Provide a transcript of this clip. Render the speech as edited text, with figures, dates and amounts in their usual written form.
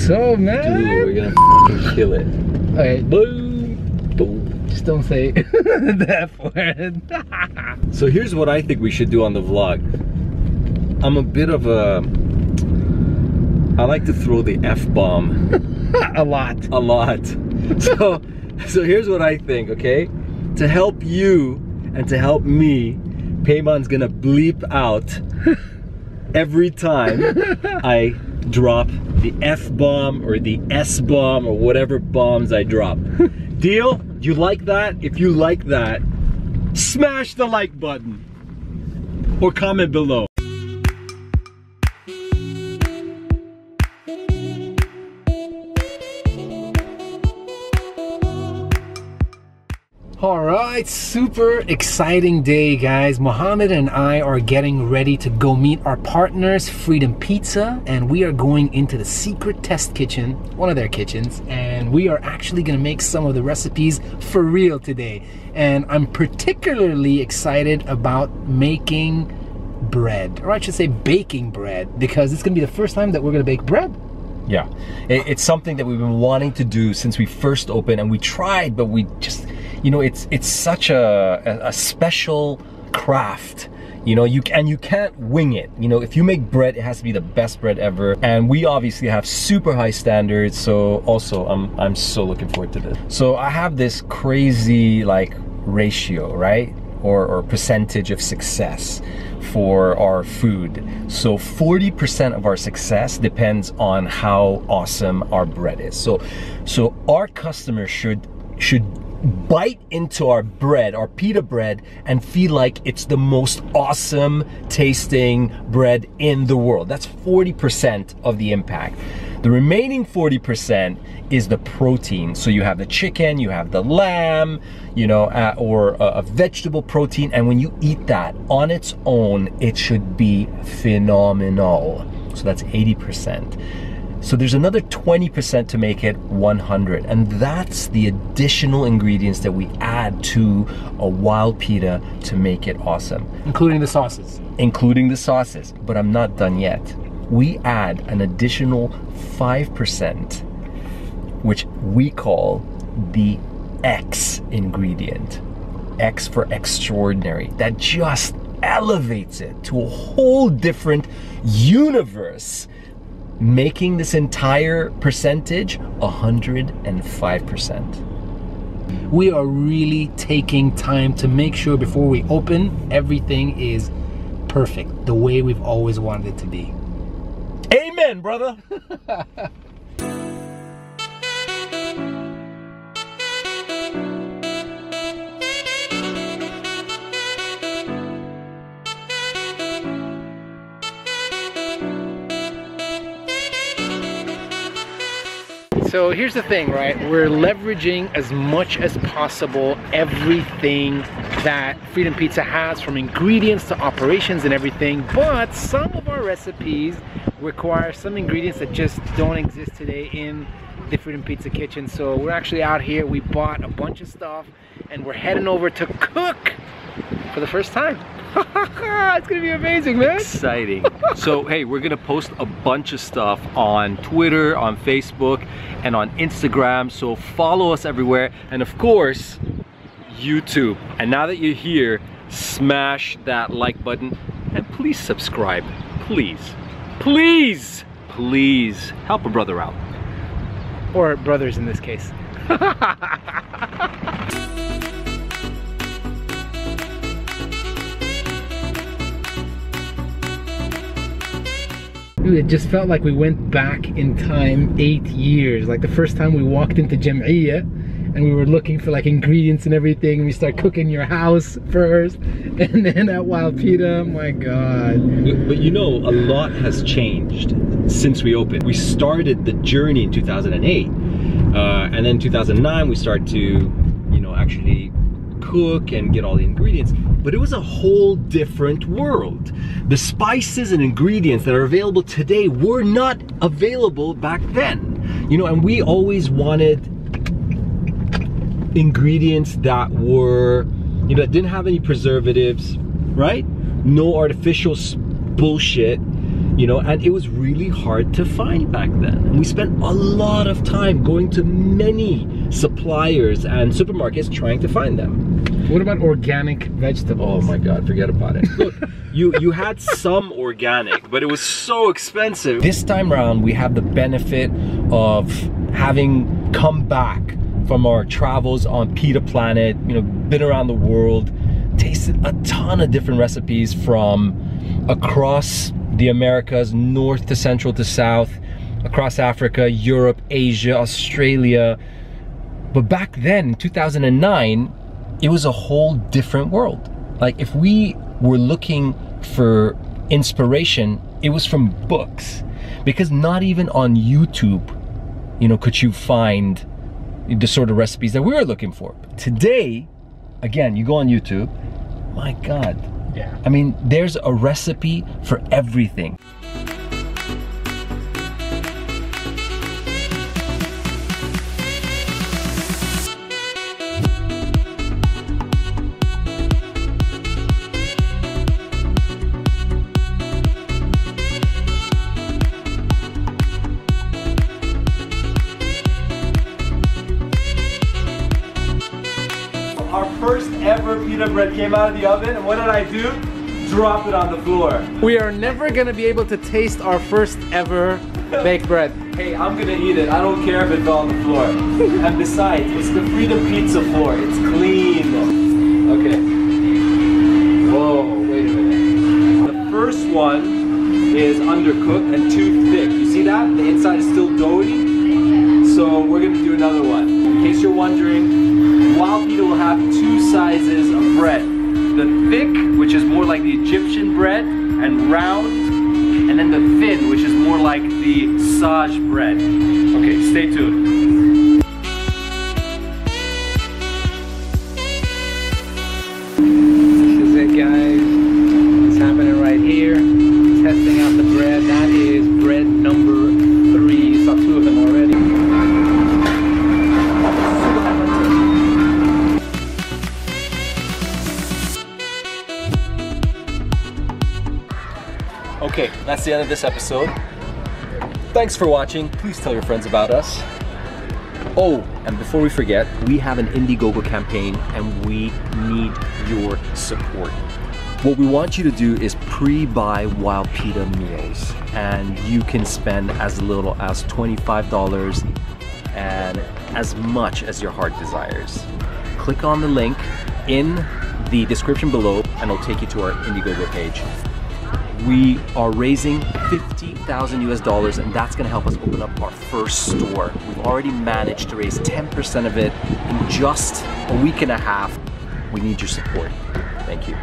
So, man, dude, we're gonna fucking kill it. Okay, boom, boom. Just don't say that word. So here's what I think we should do on the vlog. I'm a bit of a... I like to throw the F-bomb. A lot. A lot. So here's what I think, okay? To help you and to help me, Payman's gonna bleep out every time I drop the F-bomb or the S-bomb or whatever bombs I drop. Deal? You like that? If you like that, smash the like button or comment below. Alright, super exciting day, guys. Mohammed and I are getting ready to go meet our partners, Freedom Pizza, and we are going into the secret test kitchen, one of their kitchens, and we are actually gonna make some of the recipes for real today. And I'm particularly excited about making bread, or I should say baking bread, because it's gonna be the first time that we're gonna bake bread. Yeah, it's something that we've been wanting to do since we first opened, and we tried, but we just, you know, it's such a special craft. You know, you can't wing it. You know, if you make bread, it has to be the best bread ever. And we obviously have super high standards. So also, I'm so looking forward to this. So I have this crazy like ratio, right? Or percentage of success for our food. So 40% of our success depends on how awesome our bread is. So our customers should bite into our bread, our pita bread, and feel like it's the most awesome tasting bread in the world. That's 40% of the impact. The remaining 40% is the protein. So you have the chicken, you have the lamb, you know, or a vegetable protein. And when you eat that on its own, it should be phenomenal. So that's 80%. So there's another 20% to make it 100, and that's the additional ingredients that we add to a wild pita to make it awesome. Including the sauces. Including the sauces, but I'm not done yet. We add an additional 5%, which we call the X ingredient. X for extraordinary. That just elevates it to a whole different universe, making this entire percentage 105%. We are really taking time to make sure before we open, everything is perfect, the way we've always wanted it to be. Amen, brother. So here's the thing, right? We're leveraging as much as possible everything that Freedom Pizza has, from ingredients to operations and everything, but some of our recipes require some ingredients that just don't exist today in the Freedom Pizza kitchen. So we're actually out here, we bought a bunch of stuff, and we're heading over to cook for the first time. It's gonna be amazing, man. Exciting. So hey, we're gonna post a bunch of stuff on Twitter, on Facebook, and on Instagram. So follow us everywhere, and of course, YouTube. And now that you're here, smash that like button and please subscribe. Please, please, please help a brother out. Or brothers in this case. Dude, it just felt like we went back in time 8 years. Like the first time we walked into Jam'iyya and we were looking for like ingredients and everything, and we start cooking your house first, and then at Wild Peeta, my God. But you know, a lot has changed since we opened. We started the journey in 2008, and then 2009 we started to, you know, actually cook and get all the ingredients. But it was a whole different world. The spices and ingredients that are available today were not available back then. You know, and we always wanted ingredients that were, you know, that didn't have any preservatives, right? No artificial bullshit. you know, and it was really hard to find back then. And we spent a lot of time going to many suppliers and supermarkets trying to find them. What about organic vegetables? Oh my God, forget about it. Look, you had some organic, but it was so expensive. This time around, we have the benefit of having come back from our travels on PITA Planet, you know, been around the world, tasted a ton of different recipes from across the Americas, north to central to south, across Africa, Europe, Asia, Australia. But back then, in 2009, it was a whole different world. Like, if we were looking for inspiration, it was from books, because not even on YouTube, you know, could you find the sort of recipes that we were looking for. Today, again, you go on YouTube, my God. Yeah. I mean, there's a recipe for everything. Our first ever pita bread came out of the oven, and what did I do? Drop it on the floor. We are never gonna be able to taste our first ever baked bread. Hey, I'm gonna eat it. I don't care if it fell on the floor. And besides, it's the Freedom Pizza floor. It's clean. Okay. Whoa, wait a minute. The first one is undercooked and too thick. You see that? The inside is still doughy. So we're gonna do another one. In case you're wondering, Wild Peeta will have two sizes of bread. The thick, which is more like the Egyptian bread and round, and then the thin, which is more like the Saj bread. Okay, stay tuned. This is it, guys. It's happening right here. Testing out the bread. That is bread number 3. You saw 2 of them already. Okay, that's the end of this episode. Thanks for watching. Please tell your friends about us. Oh, and before we forget, we have an Indiegogo campaign and we need your support. What we want you to do is pre-buy Wild Peeta meals, and you can spend as little as $25 and as much as your heart desires. Click on the link in the description below and it'll take you to our Indiegogo page. We are raising $50,000 US, and that's gonna help us open up our first store. We've already managed to raise 10% of it in just a week and a half. We need your support. Thank you.